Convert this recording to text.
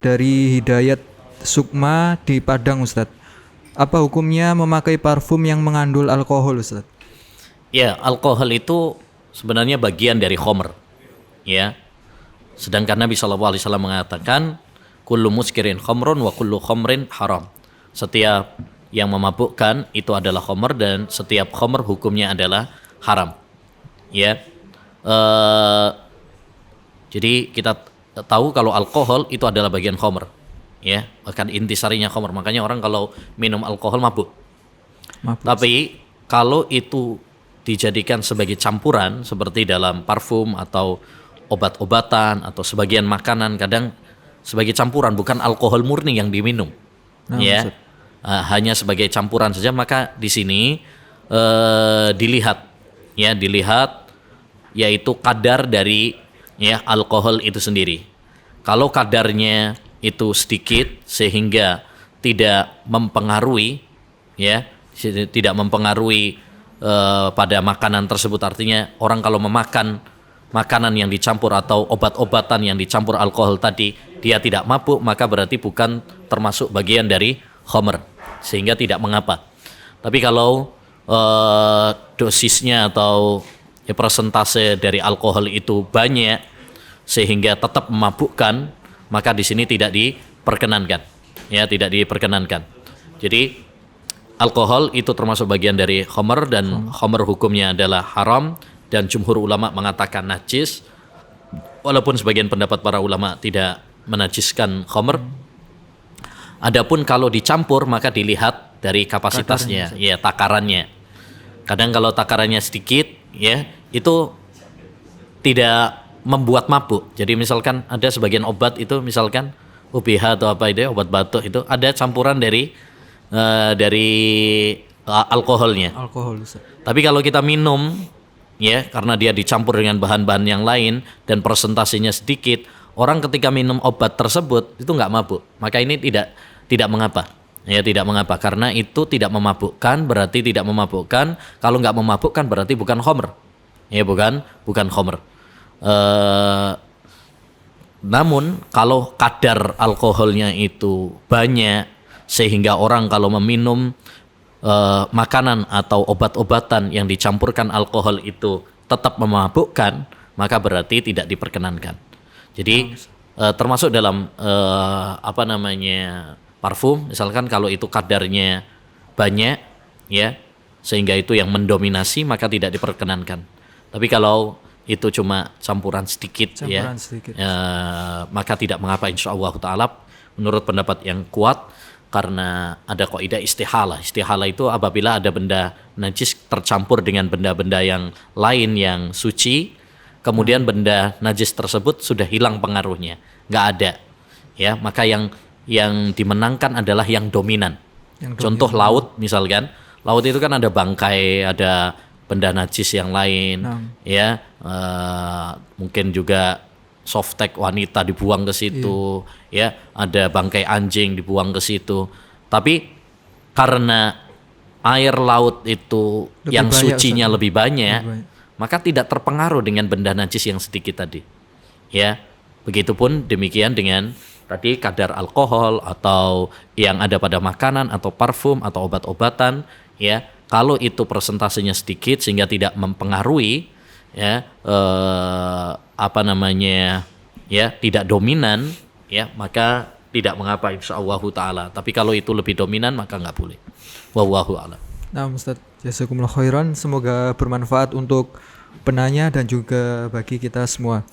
dari Hidayat Sukma di Padang, Ustadz. Apa hukumnya memakai parfum yang mengandung alkohol, Ustadz? Ya, alkohol itu sebenarnya bagian dari khamr. Ya. Sedangkan Nabi SAW mengatakan, kullu muskirin khamrun wa kullu khamrin haram. Setiap yang memabukkan itu adalah khamr dan setiap khamr hukumnya adalah haram. Ya. Jadi kita tahu kalau alkohol itu adalah bagian khamr. Ya, bahkan intisarinya khamr. Makanya orang kalau minum alkohol mabuk. Tapi kalau itu dijadikan sebagai campuran seperti dalam parfum atau obat-obatan atau sebagian makanan, kadang sebagai campuran, bukan alkohol murni yang diminum. Ya. Hanya sebagai campuran saja, maka di sini dilihat yaitu kadar dari alkohol itu sendiri. Kalau kadarnya itu sedikit sehingga tidak mempengaruhi pada makanan tersebut, artinya orang kalau memakan makanan yang dicampur atau obat-obatan yang dicampur alkohol tadi dia tidak mabuk, maka berarti bukan termasuk bagian dari khamr, sehingga tidak mengapa. Tapi kalau dosisnya atau persentase dari alkohol itu banyak sehingga tetap memabukkan, maka di sini tidak diperkenankan. Tidak diperkenankan. Jadi alkohol itu termasuk bagian dari khamr dan khamr hukumnya adalah haram, dan jumhur ulama mengatakan najis, walaupun sebagian pendapat para ulama tidak menajiskan khamr. Adapun kalau dicampur maka dilihat dari kapasitasnya, takarannya. Kadang kalau takarannya sedikit, itu tidak membuat mabuk. Jadi misalkan ada sebagian obat itu, misalkan UPH atau apa itu, obat batuk itu ada campuran dari alkoholnya. Tapi kalau kita minum, karena dia dicampur dengan bahan-bahan yang lain dan persentasenya sedikit, orang ketika minum obat tersebut itu nggak mabuk. Maka ini tidak mengapa. Tidak mengapa, karena itu tidak memabukkan, berarti tidak memabukkan. Kalau nggak memabukkan berarti bukan khamr. Bukan khamr. Namun kalau kadar alkoholnya itu banyak sehingga orang kalau meminum makanan atau obat-obatan yang dicampurkan alkohol itu tetap memabukkan, maka berarti tidak diperkenankan. Jadi termasuk dalam parfum, misalkan kalau itu kadarnya banyak, sehingga itu yang mendominasi, maka tidak diperkenankan. Tapi kalau itu cuma campuran sedikit, maka tidak mengapa insyaallah ta'ala menurut pendapat yang kuat, karena ada kaidah istihalah. Istihalah itu apabila ada benda najis tercampur dengan benda-benda yang lain yang suci, kemudian benda najis tersebut sudah hilang pengaruhnya, nggak ada, maka yang dimenangkan adalah yang dominan. Contoh laut, misalkan laut itu kan ada bangkai, ada benda najis yang lain, mungkin juga softtek wanita dibuang ke situ, ada bangkai anjing dibuang ke situ. Tapi karena air laut itu lebih yang banyak, sucinya lebih banyak, maka tidak terpengaruh dengan benda najis yang sedikit tadi. Begitupun demikian dengan tadi kadar alkohol atau yang ada pada makanan atau parfum atau obat-obatan, kalau itu persentasenya sedikit sehingga tidak mempengaruhi, tidak dominan, maka tidak mengapa insyaallah ta'ala. Tapi kalau itu lebih dominan maka nggak boleh. Wallahu a'lam. Nah, Ustaz, jazakumullah khairan. Semoga bermanfaat untuk penanya dan juga bagi kita semua.